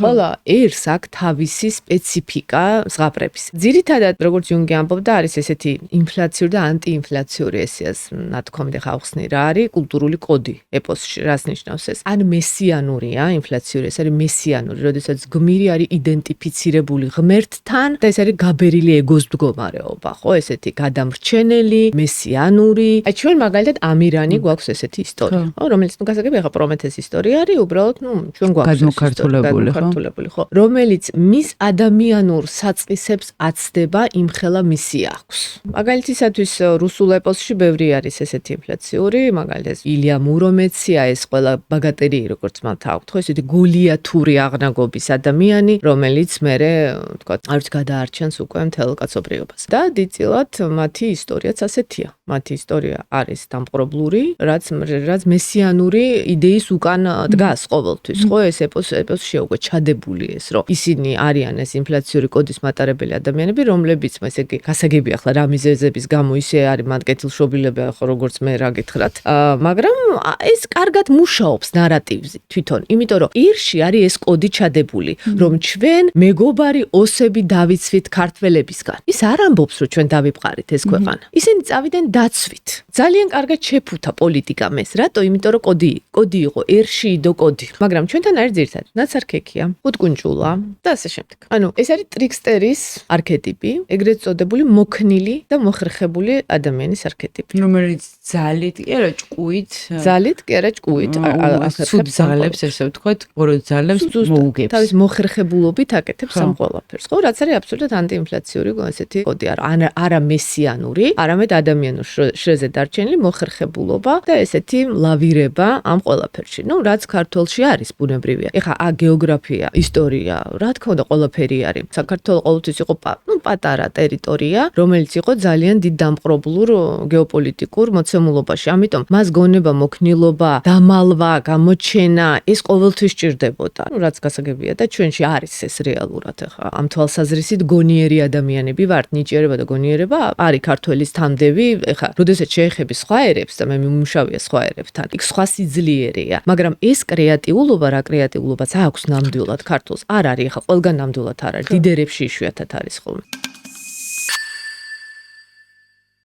ყველა ერს აქვს თავისი სპეციფიკა ზღაპრების. ძირითადად, როგორც იუნგი ამბობდა, არის ესეთი ინფლაციური და ანტიინფლაციური ესეას ნათქვამი და ხავხსნი რა არის კულტურული კოდი ეპოსში, რას ნიშნავს ეს? ან მესიანურია ინფლაციური, ეს არის მესიანური, როდესაც გმირი არის იდენტიფიცირებული ღმერთთან და ეს არის გაბერილი ეგოს მდგომარეობა, ხო, ესეთი გადამრჩენელი, მესიანური. აი ჩვენ მაგალითად ამირანი გვაქვს ესეთი ისტორია, ხო, რომელიც გასაგები ახლა პრომეთეს ისტორია არის, უბრალოდ, ჩვენ გვაქვს გადმოქართულებული, ხო, რომელიც მის ადამიანურ საწყისებს აცდება იმხელა მისი აქვს. მაგალითისათვის რუსულ ეპოსში ბევრი არის ესეთი ინფლაციური, მაგალითად ილია მურომეცია, ეს ყველა ბაგატერი როგორც მათ აქვთ, ხო, ესეთი გულიათური აღნაგობის ადამიანი, რომელიც მერე, თქვა, არც გადაარჩენს უკვე მთელ კაცობრიობას. და დიდწილად მათი ისტორიაც ასეთია. მათი ისტორია არის დამპყრობლური, რაც მესიანური იდეის უკან დგას ყოველთვის, ხო, ეს ეპოსში უკვე ჩადებული ეს, რომ ისინი არიან ეს ინფლაციური კოდის მატარებელი ადამიანები, რომლებიც, ესე იგი, გასაგები ახლა რა მიზეზების გამო ისე არის მათ კეთილშობილები, ხო, როგორც მე რა გითხრათ, მაგრამ ეს კარგად მუშაობს ნარატივზე თვითონ, იმიტომ რომ ირში არის ეს კოდი ჩადებული, რომ ჩვენ მეგობარი ოსები დავიცვით ქართველებისგან. ის არ ამბობს, რომ ჩვენ დავიბყარით ეს ქვეყანა. ისინი წავიდნენ დაცვით. ძალიან კარგად შეფუთა პოლიტიკამ ეს, რატო? იმიტომ რომ კოდი იყო, ერში იდო კოდი. მაგრამ ჩვენთან არის ძირითადად ნაცარქექია, ხუთკუნჭულა და ასე შემდეგ. ანუ ეს არის ტრიქსტერის არქეტიპი, ეგრეთ წოდებული მოქნილი და მოხერხებული ადამიანის არქეტიპი. რომელიც ძალით კი არა ჭკუით, სულ ძალებს, ესე ვთქვათ, ორო ძალებს მოუგებს. თავის მოხერხებულობით აკეთებს ამ ყველაფერს, ხო, რაც არის აბსოლუტურად ანტიინფლაციური ესეთი კოდი, არა მესიანური, არამედ ადამიანურ შრეზე დარჩენილი მოხერხებულობა და ესეთი ლავირება ამ ყველაფერში. ნუ რაც ქართულში არის ბუნებრივია. ეხლა გეოგრაფია, ისტორია, რა თქმა უნდა, ყველაფერი არის. საქართველო ყოველთვის იყო პატარა ტერიტორია, რომელიც იყო ძალიან დიდ დამპყრობლურ გეოპოლიტიკურ მოცემულობაში. ამიტომ მას გონება, მოქნილობა, დამალვა, გამოჩენა ეს ყოველთვის სჭირდებოდა. ნუ რაც გასაგებია და ჩვენში არის ეს რეალურად ეხლა. ამ თვალსაზრისით გონიერი ადამიანები ვართ, ნიჭიერება და გონიერება არის ქართველის თანდევი. ეხლა, როდესაც შეეხები სხვა ერებს და მე მიმუშავია სხვა ერებთან, იქ სხვა სიძლიერეა, მაგრამ ეს კრეატიულობა, რა კრეატიულობაც აქვს ნამდვილად ქართულს არ არის, ეხლა ყველგან ნამდვილად არ არის, დიდ ერებში იშვიათად არის ხოლმე.